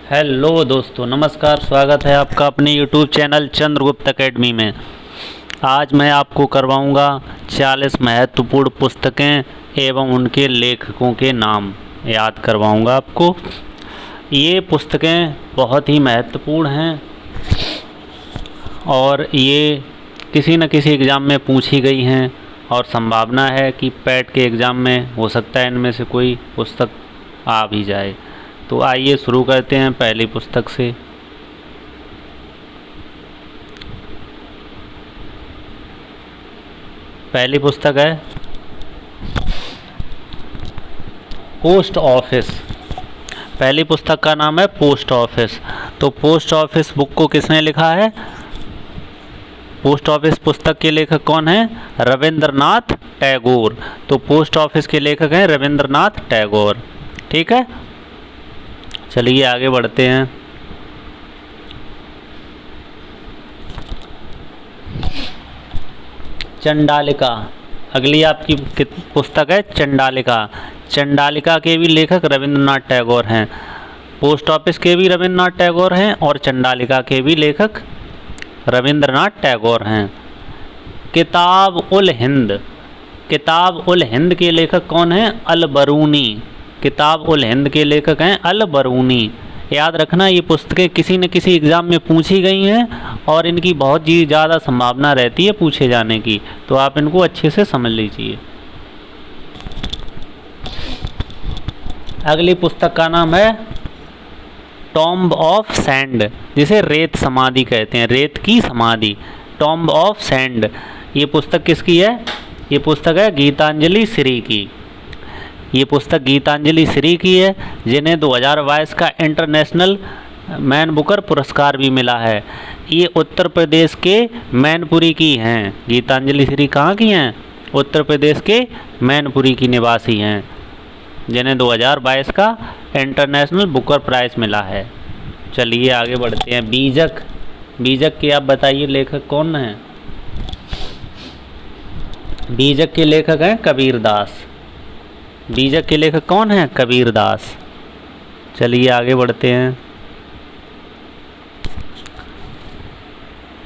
Hello दोस्तों, नमस्कार। स्वागत है आपका अपने YouTube चैनल चंद्रगुप्त एकेडमी में। आज मैं आपको करवाऊंगा 40 महत्वपूर्ण पुस्तकें एवं उनके लेखकों के नाम याद करवाऊंगा आपको। ये पुस्तकें बहुत ही महत्वपूर्ण हैं और ये किसी न किसी एग्ज़ाम में पूछी गई हैं और संभावना है कि पैट के एग्ज़ाम में हो सकता है इनमें से कोई पुस्तक आ भी जाए। तो आइए शुरू करते हैं पहली पुस्तक से। पहली पुस्तक है पोस्ट ऑफिस। पहली पुस्तक का नाम है पोस्ट ऑफिस। तो पोस्ट ऑफिस बुक को किसने लिखा है? पोस्ट ऑफिस पुस्तक के लेखक कौन है? रविंद्रनाथ टैगोर। तो पोस्ट ऑफिस के लेखक हैं रविंद्रनाथ टैगोर। ठीक है, चलिए आगे बढ़ते हैं। चंडालिका अगली आपकी पुस्तक है चंडालिका। चंडालिका के भी लेखक रविंद्रनाथ टैगोर हैं। पोस्ट ऑफिस के भी रविंद्रनाथ टैगोर हैं और चंडालिका के भी लेखक रविंद्रनाथ टैगोर हैं। किताब उल हिंद। किताब उल हिंद के लेखक कौन हैं? अल बरूनी। किताब उल हिंद के लेखक हैं अल बरूनी। याद रखना, ये पुस्तकें किसी न किसी एग्ज़ाम में पूछी गई हैं और इनकी बहुत ही ज़्यादा संभावना रहती है पूछे जाने की, तो आप इनको अच्छे से समझ लीजिए। अगली पुस्तक का नाम है टॉम्ब ऑफ सैंड, जिसे रेत समाधि कहते हैं, रेत की समाधि, टॉम्ब ऑफ सैंड। ये पुस्तक किसकी है? ये पुस्तक है गीतांजलि श्री की। ये पुस्तक गीतांजलि श्री की है, जिन्हें 2022 का इंटरनेशनल मैन बुकर पुरस्कार भी मिला है। ये उत्तर प्रदेश के मैनपुरी की हैं। गीतांजलि श्री कहाँ की हैं? उत्तर प्रदेश के मैनपुरी की निवासी हैं, जिन्हें 2022 का इंटरनेशनल बुकर प्राइज़ मिला है। चलिए आगे बढ़ते हैं। बीजक। बीजक के आप बताइए लेखक कौन हैं? बीजक के लेखक हैं कबीरदास। बीजक के लेखक कौन हैं? कबीरदास। चलिए आगे बढ़ते हैं।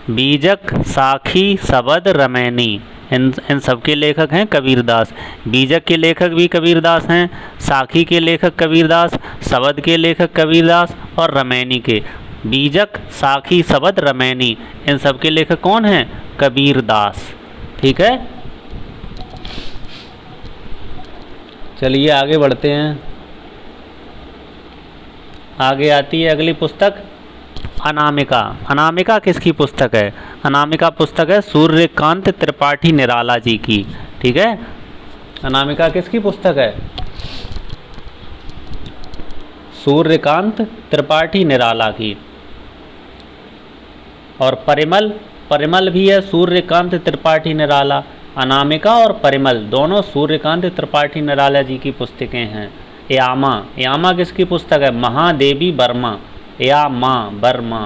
बीजक, साखी, सबद, रमैनी, इन सब के लेखक हैं कबीरदास। बीजक के लेखक भी कबीरदास हैं, साखी के लेखक कबीरदास, सबद के लेखक कबीरदास और रमैनी के। बीजक, साखी, सबद, रमैनी, इन सब के लेखक कौन हैं? कबीरदास। ठीक है, चलिए आगे बढ़ते हैं। आगे आती है अगली पुस्तक अनामिका। अनामिका किसकी पुस्तक है? अनामिका पुस्तक है सूर्यकांत त्रिपाठी निराला जी की। ठीक है, अनामिका किसकी पुस्तक है? सूर्यकांत त्रिपाठी निराला की। और परिमल, परिमल भी है सूर्यकांत त्रिपाठी निराला। अनामिका और परिमल दोनों सूर्यकांत त्रिपाठी निराला जी की पुस्तकें हैं। यामा, यामा किसकी पुस्तक है? महादेवी वर्मा। यामा वर्मा,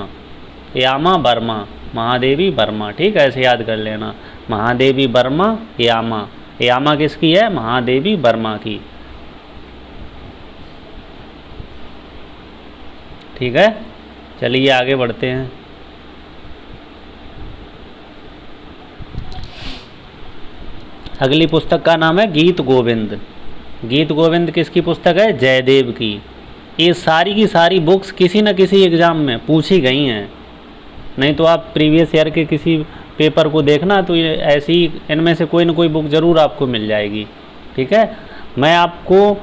यामा वर्मा, महादेवी वर्मा। ठीक है, ऐसे याद कर लेना, महादेवी वर्मा, यामा। यामा किसकी है? महादेवी वर्मा की। ठीक है, चलिए आगे बढ़ते हैं। अगली पुस्तक का नाम है गीत गोविंद। गीत गोविंद किसकी पुस्तक है? जयदेव की। ये सारी की सारी बुक्स किसी न किसी एग्ज़ाम में पूछी गई हैं, नहीं तो आप प्रीवियस ईयर के किसी पेपर को देखना, तो ये ऐसी इनमें से कोई न कोई बुक ज़रूर आपको मिल जाएगी। ठीक है, मैं आपको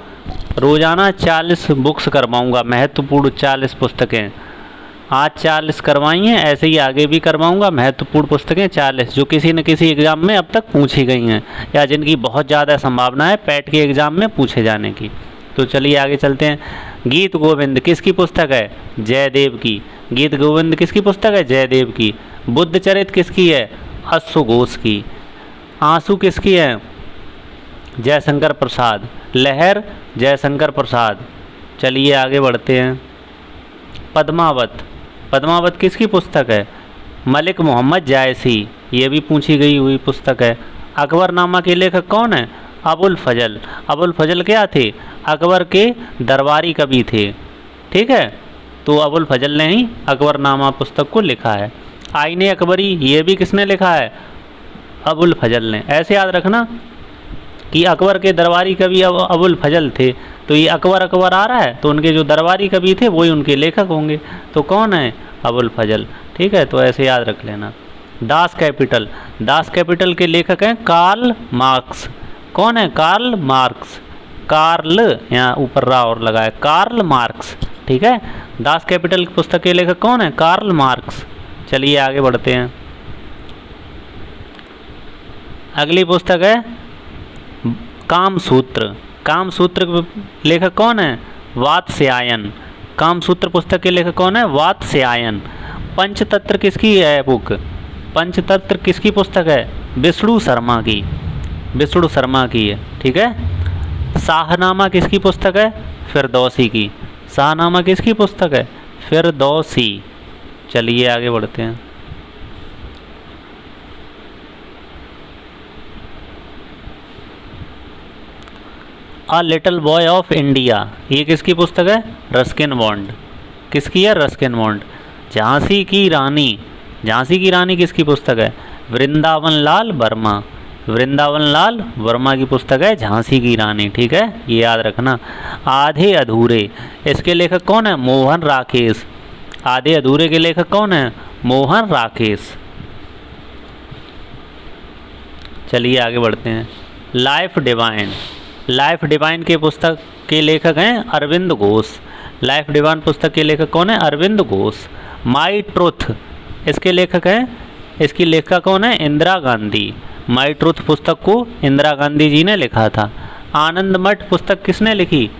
रोज़ाना 40 बुक्स करवाऊँगा, महत्वपूर्ण 40 पुस्तकें। आज 40 करवाई हैं, ऐसे ही आगे भी करवाऊंगा महत्वपूर्ण पुस्तकें 40, जो किसी न किसी एग्ज़ाम में अब तक पूछी गई हैं या जिनकी बहुत ज़्यादा संभावना है पैट के एग्ज़ाम में पूछे जाने की। तो चलिए आगे चलते हैं। गीत गोविंद किसकी पुस्तक है? जयदेव की। गीत गोविंद किसकी पुस्तक है? जयदेव की। बुद्ध चरित किसकी है? अश्व घोष की। आंसू किसकी है? जयशंकर प्रसाद। लहर जयशंकर प्रसाद। चलिए आगे बढ़ते हैं। पद्मावत। पद्मावत किसकी पुस्तक है? मलिक मोहम्मद जायसी। ये भी पूछी गई हुई पुस्तक है। अकबरनामा के लेखक कौन है? अबुल फजल। अबुल फजल क्या थे? अकबर के दरबारी कवि थे। ठीक है, तो अबुल फजल ने ही अकबरनामा पुस्तक को लिखा है। आईने अकबरी ये भी किसने लिखा है? अबुल फजल ने। ऐसे याद रखना कि अकबर के दरबारी कवि अबुल फजल थे, तो ये अकबर अकबर आ रहा है तो उनके जो दरबारी कवि थे वही उनके लेखक होंगे। तो कौन है? अबुल फजल। ठीक है, तो ऐसे याद रख लेना। दास कैपिटल, दास कैपिटल के लेखक हैं कार्ल मार्क्स। कौन है? Karl marks. कार्ल यहाँ ऊपर रा और लगा है, कार्ल मार्क्स। ठीक है, दास कैपिटल की पुस्तक के लेखक कौन है? Karl Marx. चलिए आगे बढ़ते हैं। अगली पुस्तक है कामसूत्र। कामसूत्र के लेखक कौन है? वात्स्यायन। कामसूत्र पुस्तक के लेखक कौन है? वात्स्यायन। पंचतंत्र किसकी है बुक? पंचतंत्र किसकी पुस्तक है? विष्णु शर्मा की। विष्णु शर्मा की है। ठीक है। शाहनामा किसकी पुस्तक है? फिरदौसी की। शाहनामा किसकी पुस्तक है? फिरदौसी। चलिए आगे बढ़ते हैं। A little boy of India, ये किसकी पुस्तक है? Ruskin bond. किसकी है? Ruskin bond. झांसी की रानी, झांसी की रानी किसकी पुस्तक है? वृंदावन लाल वर्मा। वृंदावन लाल वर्मा की पुस्तक है झांसी की रानी। ठीक है, ये याद रखना। आधे अधूरे, इसके लेखक कौन है? मोहन राकेश। आधे अधूरे के लेखक कौन है? मोहन राकेश। चलिए आगे बढ़ते हैं। लाइफ डिवाइन, लाइफ डिवाइन के पुस्तक के लेखक हैं अरविंद घोष। लाइफ डिवाइन पुस्तक के लेखक कौन है? अरविंद घोष। माई ट्रुथ, इसके लेखक हैं, इसकी लेखिका कौन है? इंदिरा गांधी। माई ट्रुथ पुस्तक को इंदिरा गांधी जी ने लिखा था। आनंद मठ पुस्तक किसने लिखी?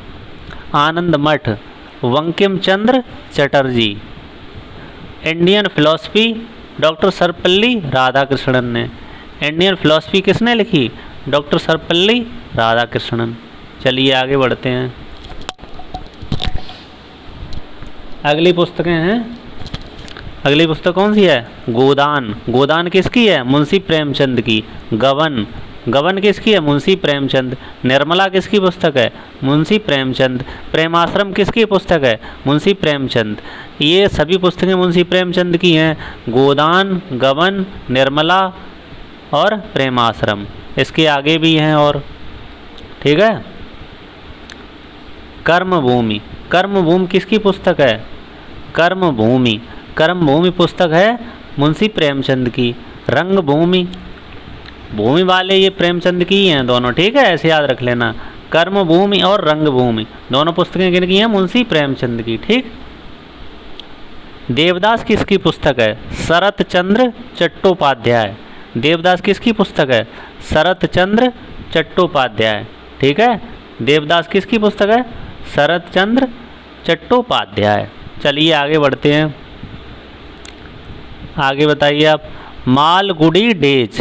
Anand Math Bankim Chandra Chatterjee. Indian philosophy doctor Sarvepalli Radhakrishnan ने। इंडियन फिलॉसफी किसने लिखी? डॉक्टर सर्वपल्ली राधाकृष्णन। चलिए आगे बढ़ते हैं। अगली पुस्तकें हैं, अगली पुस्तक कौन सी है? गोदान। गोदान किसकी है? मुंशी प्रेमचंद की। गबन, गबन किसकी है? मुंशी प्रेमचंद। निर्मला किसकी पुस्तक है? मुंशी प्रेमचंद। प्रेमाश्रम किसकी पुस्तक है? मुंशी प्रेमचंद। ये सभी पुस्तकें मुंशी प्रेमचंद की हैं। गोदान, गबन, निर्मला और प्रेमाश्रम। इसके आगे भी हैं और। ठीक है। कर्मभूमि, कर्मभूमि किसकी पुस्तक है? कर्मभूमि, कर्मभूमि पुस्तक है मुंशी प्रेमचंद की। रंगभूमि, भूमि वाले ये प्रेमचंद की हैं दोनों। ठीक है, ऐसे याद रख लेना। कर्मभूमि और रंगभूमि दोनों पुस्तकें किनकी हैं? मुंशी प्रेमचंद की। ठीक। देवदास किसकी पुस्तक है? शरत चंद्र चट्टोपाध्याय। देवदास किसकी पुस्तक है? शरत चंद्र चट्टोपाध्याय। ठीक है, देवदास किसकी पुस्तक है? शरत चंद्र चट्टोपाध्याय। चलिए आगे बढ़ते हैं। आगे बताइए आप। मालगुडी डेज,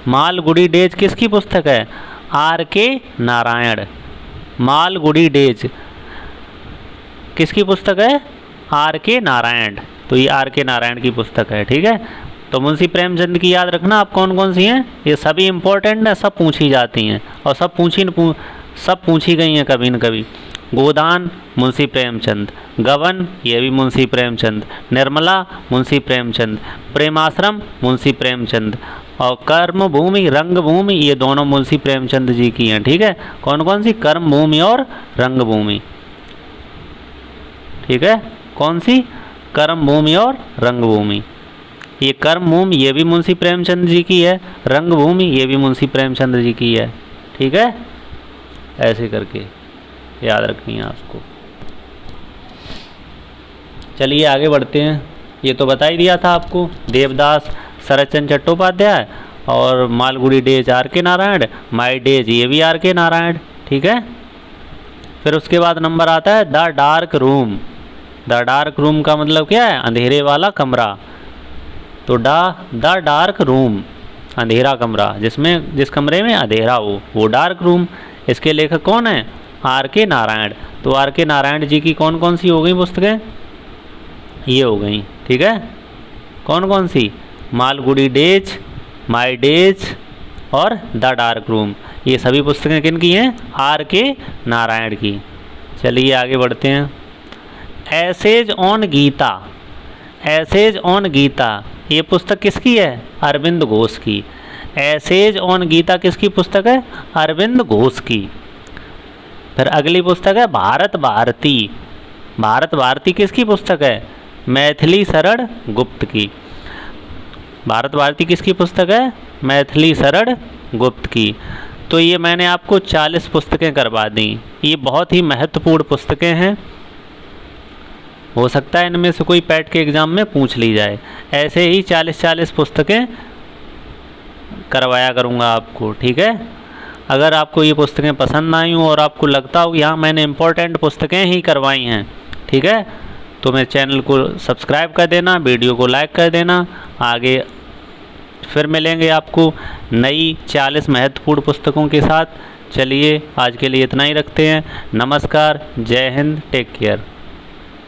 मालगुडी डेज किसकी पुस्तक है? आर के नारायण। मालगुडी डेज किसकी पुस्तक है? आर के नारायण। तो ये आर के नारायण की पुस्तक है। ठीक है, तो मुंशी प्रेमचंद की याद रखना आप कौन कौन सी हैं। ये सभी इंपॉर्टेंट है, सब पूछी जाती हैं और सब पूछी गई हैं कभी न कभी। गोदान मुंशी प्रेमचंद, गबन ये भी मुंशी प्रेमचंद, निर्मला मुंशी प्रेमचंद, प्रेमाश्रम मुंशी प्रेमचंद और कर्मभूमि रंगभूमि ये दोनों मुंशी प्रेमचंद जी की हैं। ठीक है, कौन कौन सी? कर्मभूमि और रंगभूमि। ठीक है, कौन सी? कर्मभूमि और रंगभूमि। ये कर्मभूमि ये भी मुंशी प्रेमचंद जी की है, रंगभूमि ये भी मुंशी प्रेमचंद जी की है। ठीक है, ऐसे करके याद रखनी है आपको। चलिए आगे बढ़ते हैं। ये तो बता ही दिया था आपको, देवदास शरतचंद्र चट्टोपाध्याय और मालगुडी डेज आर के नारायण, माई डेज ये भी आर के नारायण। ठीक है, फिर उसके बाद नंबर आता है the dark room. The dark room का मतलब क्या है? अंधेरे वाला कमरा। तो द डार्क रूम अंधेरा कमरा, जिस कमरे में अंधेरा हो वो डार्क रूम। इसके लेखक कौन है? आर के नारायण। तो आर के नारायण जी की कौन कौन सी हो गई पुस्तकें? ये हो गई। ठीक है, कौन कौन सी? मालगुडी डेज, माई डेज और द डार्क रूम। ये सभी पुस्तकें किन की हैं? आर के नारायण की। चलिए आगे बढ़ते हैं। Essays on Gita, essays on Gita ये पुस्तक किसकी है? अरविंद घोष की। एसेज ऑन गीता किसकी पुस्तक है? अरविंद घोष की। फिर अगली पुस्तक है भारत भारती। भारत भारती किसकी पुस्तक है? मैथिली शरण गुप्त की। भारत भारती किसकी पुस्तक है? मैथिली शरण गुप्त की। तो ये मैंने आपको 40 पुस्तकें करवा दी। ये बहुत ही महत्वपूर्ण पुस्तकें हैं, हो सकता है इनमें से कोई पैट के एग्ज़ाम में पूछ ली जाए। ऐसे ही 40-40 पुस्तकें करवाया करूँगा आपको, ठीक है। अगर आपको ये पुस्तकें पसंद आई हों और आपको लगता हो कि हाँ मैंने इम्पोर्टेंट पुस्तकें ही करवाई हैं, ठीक है, तो मेरे चैनल को सब्सक्राइब कर देना, वीडियो को लाइक कर देना। आगे फिर मिलेंगे आपको नई 40 महत्वपूर्ण पुस्तकों के साथ। चलिए आज के लिए इतना ही रखते हैं। नमस्कार, जय हिंद, टेक केयर।